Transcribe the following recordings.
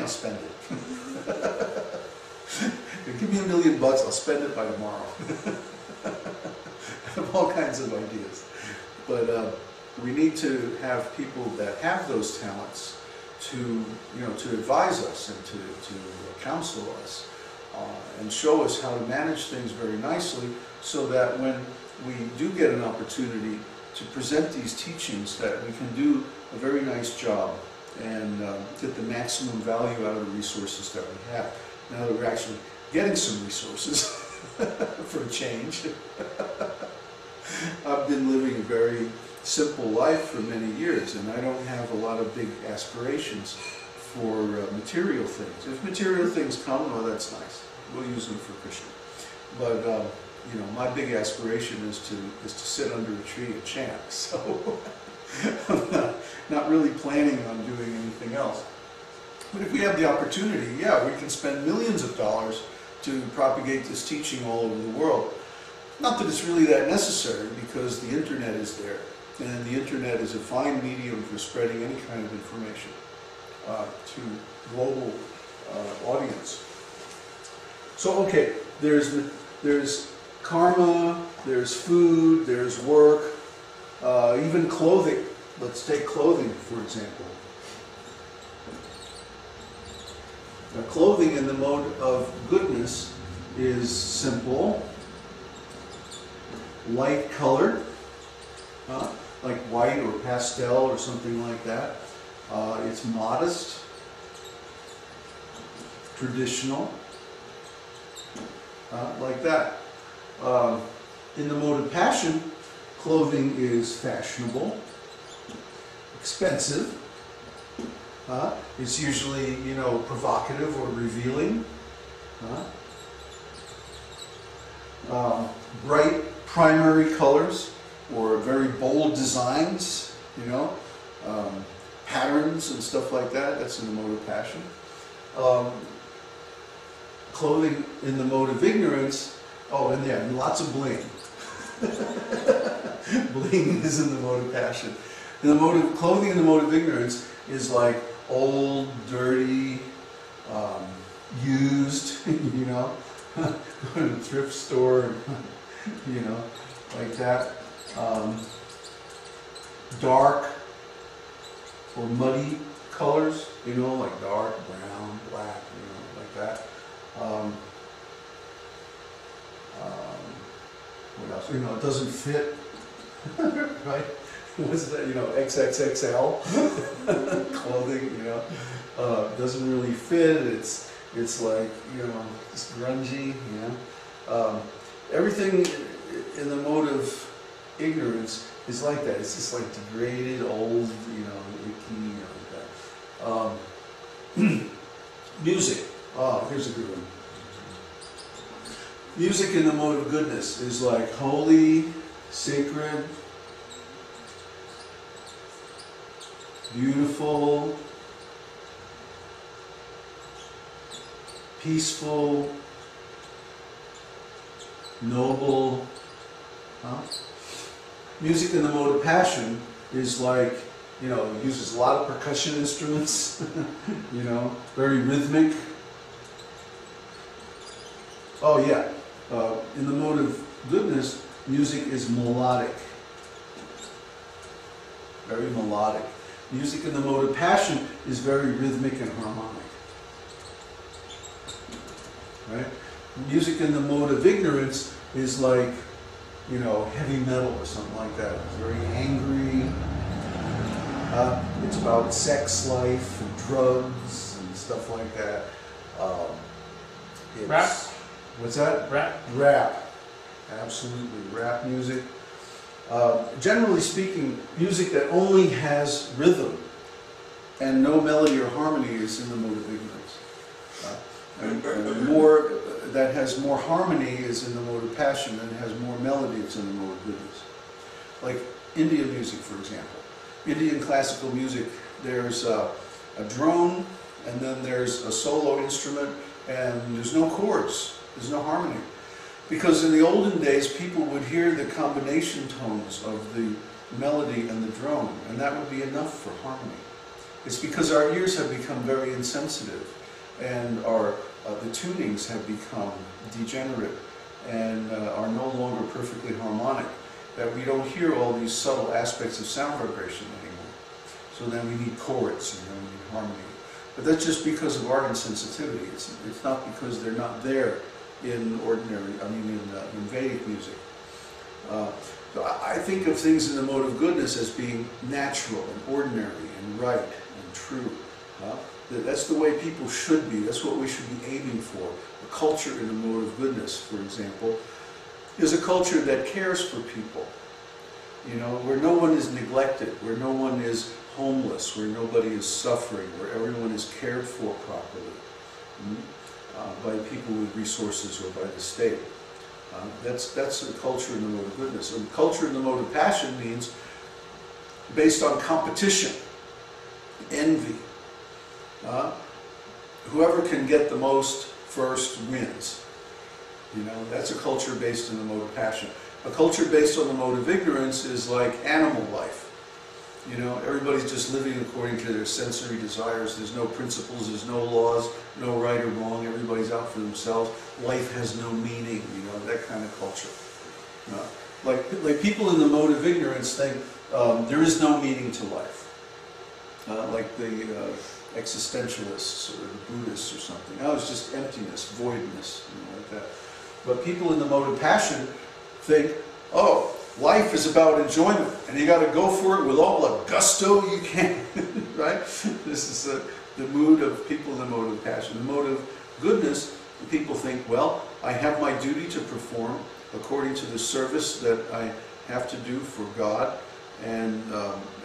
I'll spend it. Give me $1 million, I'll spend it by tomorrow. I have all kinds of ideas. But we need to have people that have those talents to, to advise us and to counsel us and show us how to manage things very nicely, so that when we do get an opportunity to present these teachings, that we can do a very nice job and get the maximum value out of the resources that we have. Now that we're actually getting some resources for a change. I've been living a very simple life for many years, and I don't have a lot of big aspirations for material things. If material things come, well, that's nice. We'll use them for Krishna. But my big aspiration is to sit under a tree and chant. So I'm not really planning on doing anything else. But if we have the opportunity, yeah, we can spend millions of dollars to propagate this teaching all over the world. Not that it's really that necessary, because the internet is there, and the internet is a fine medium for spreading any kind of information to global audience. So okay, there's karma, there's food, there's work, even clothing. Let's take clothing, for example. Now, clothing in the mode of goodness is simple, light colored, like white or pastel or something like that. It's modest, traditional, like that. In the mode of passion, clothing is fashionable, expensive. It's usually, provocative or revealing. Bright primary colors or very bold designs, patterns and stuff like that. That's in the mode of passion. Clothing in the mode of ignorance. Oh, and yeah, lots of bling. Bling is in the mode of passion. In the mode of clothing in the mode of ignorance is like old, dirty, used, go to the thrift store, like that. Dark or muddy colors, like dark, brown, black, like that. What else? It doesn't fit, right? What's that? XXXL clothing. Doesn't really fit. It's like it's grungy. Everything in the mode of ignorance is like that. It's just like degraded, old, icky, like that. Music. Oh, here's a good one. Music in the mode of goodness is like holy, sacred, beautiful, peaceful, noble. Music in the mode of passion is like, uses a lot of percussion instruments, very rhythmic. Oh yeah, in the mode of goodness, music is melodic, very melodic. Music in the mode of passion is very rhythmic and harmonic. Right? Music in the mode of ignorance is like, heavy metal or something like that. It's very angry. It's about sex life and drugs and stuff like that. Rap? What's that? Rap. Rap. Absolutely. Rap music. Generally speaking, music that only has rhythm and no melody or harmony is in the mode of ignorance. And more that has more harmony is in the mode of passion, and has more melody it's in the mode of goodness. Like Indian music, for example. Indian classical music, there's a drone, and then there's a solo instrument, and there's no chords, there's no harmony. Because in the olden days, people would hear the combination tones of the melody and the drone, and that would be enough for harmony. It's because our ears have become very insensitive, and the tunings have become degenerate and are no longer perfectly harmonic, that we don't hear all these subtle aspects of sound vibration anymore. So then we need chords, and then we need harmony. But that's just because of our insensitivity. It's not because they're not there in Vedic music. So I think of things in the mode of goodness as being natural and ordinary and right and true. That's the way people should be. That's what we should be aiming for. A culture in the mode of goodness, for example, is a culture that cares for people. You know, where no one is neglected, where no one is homeless, where nobody is suffering, where everyone is cared for properly by people with resources or by the state. That's a culture in the mode of goodness. And culture in the mode of passion means based on competition, envy. Whoever can get the most first wins. You know, that's a culture based in the mode of passion. A culture based on the mode of ignorance is like animal life. You know, everybody's just living according to their sensory desires. There's no principles, there's no laws, no right or wrong. Everybody's out for themselves. Life has no meaning, you know, that kind of culture. Like people in the mode of ignorance think there is no meaning to life. Like the existentialists or the Buddhists or something. Oh, it's just emptiness, voidness, you know, like that. But people in the mode of passion think, oh, life is about enjoyment, and you got to go for it with all the gusto you can, right? This is the mood of people in the mode of passion. The mode of goodness, people think, well, I have my duty to perform according to the service that I have to do for God, and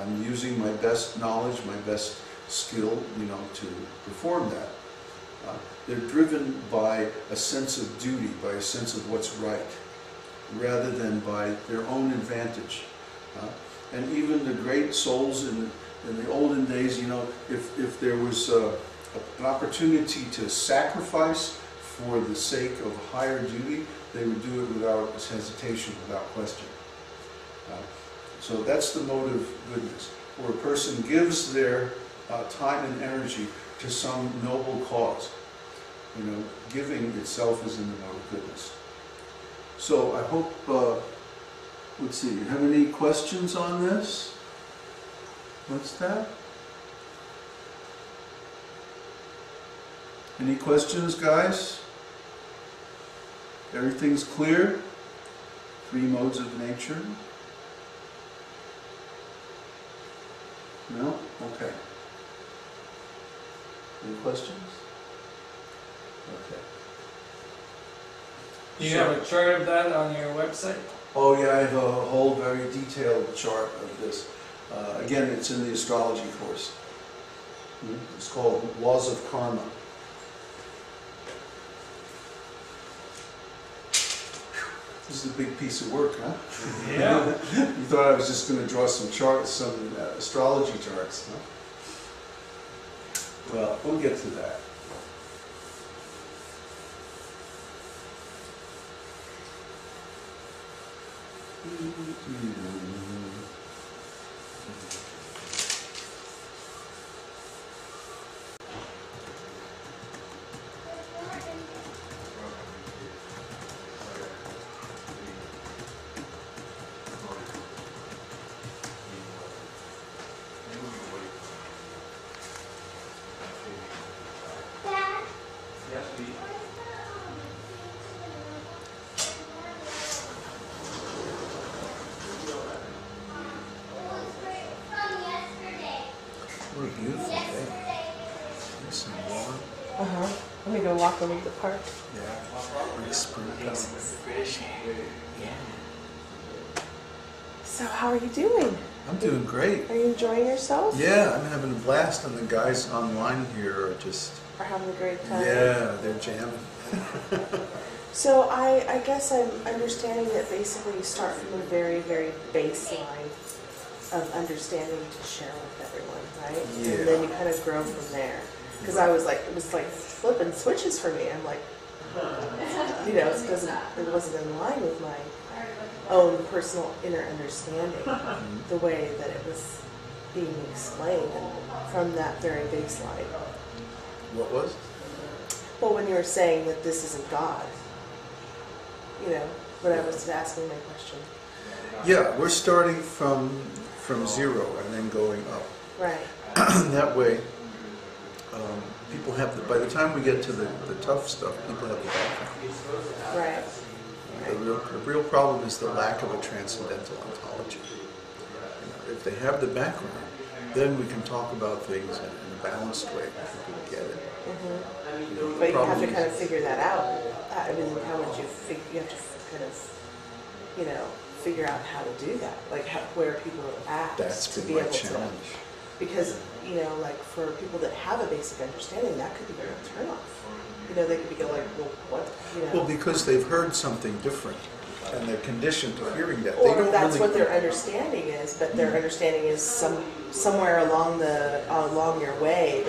I'm using my best knowledge, my best skill, you know, to perform that. They're driven by a sense of duty, by a sense of what's right, rather than by their own advantage. And even the great souls in the olden days, you know, if there was an opportunity to sacrifice for the sake of higher duty, they would do it without hesitation, without question. So that's the mode of goodness, where a person gives their time and energy to some noble cause. You know, giving itself is in the mode of goodness. So I hope, let's see, have any questions on this? What's that? Any questions, guys? Everything's clear? Three modes of nature? No? Okay. Any questions? Okay. Do you have a chart of that on your website? Oh yeah, I have a whole very detailed chart of this. Again, it's in the astrology course. It's called Laws of Karma. This is a big piece of work, huh? Yeah. You thought I was just going to draw some charts, some astrology charts, huh? Well, we'll get to that. What a beautiful day. Nice and warm. I'm gonna go walk over to the park. Yeah. Nice spring coming. Yeah. So how are you doing? I'm doing great. Are you enjoying yourself? Yeah, I'm having a blast, and the guys online here are just... Are having a great time? Yeah, they're jamming. So I guess I'm understanding that basically you start from a very, very baseline of understanding to share with everyone, right? Yeah. And then you kind of grow from there. Because I was like, it was like flipping switches for me. I'm like, you know, it wasn't in line with my own personal inner understanding, the way that it was being explained from that very baseline. What was? Well, when you were saying that this isn't God, you know, when I was asking my question. Yeah, we're starting from zero and then going up. Right. That way, people have by the time we get to the tough stuff, people have the background. Right. The real problem is the lack of a transcendental ontology. You know, if they have the background, then we can talk about things in a balanced way. People get it. Mm-hmm. But you have to kind of figure that out. I mean, how would you figure? You have to kind of, you know, figure out how to do that. Like where people are at. That's to been be my able challenge. to. Because, you know, like for people that have a basic understanding, that could be a turnoff. You know, they could be like, well, what? You know. Well, because they've heard something different, and they're conditioned to hearing that. Or They don't that's really what their understanding is, but their understanding is somewhere along your way.